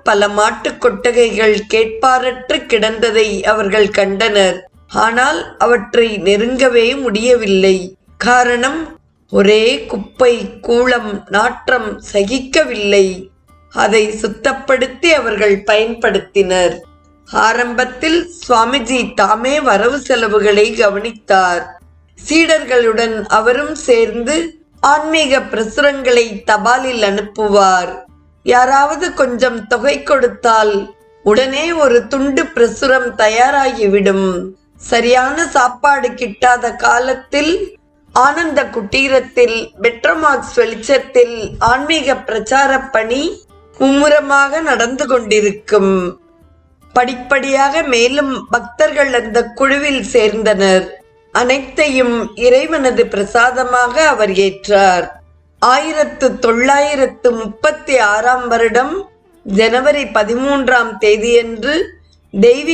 பல மாட்டுக் கொட்டகைகள் கேட்பாரற்று கிடந்ததை அவர்கள் கண்டனர். ஆனால் அவற்றை நெருங்கவே முடியவில்லை. காரணம், ஒரே குப்பை, கூளம், நாற்றம் சகிக்கவில்லை. அதை சுத்தப்படுத்தி அவர்கள் பயன்படுத்தினர். ஆரம்பத்தில் சுவாமிஜி தாமே வரவு செலவுகளை கவனித்தார். சீடர்களுடன் அவரும் சேர்ந்து ஆன்மீக பிரசுரங்களை தபாலில் அனுப்புவார். யாராவது கொஞ்சம் தொகை கொடுத்தால் உடனே ஒரு துண்டு பிரசுரம் தயாராகிவிடும். சரியான சாப்பாடு கிட்டாத காலத்தில் ஆனந்த குட்டீரத்தில் பெட்ரோமாக்ஸ் வெளிச்சத்தில் ஆன்மீக பிரச்சார பணி மும்முரமாக நடந்து கொண்டிருக்கும். படிப்படியாக மேலும் பக்தர்கள் அந்த குழுவில் சேர்ந்தனர். அனைத்தையும் இறைவனது பிரசாதமாக அவர் ஏற்றார். 1936 வருடம் ஜனவரி 13 தேதியன்று தெய்வீக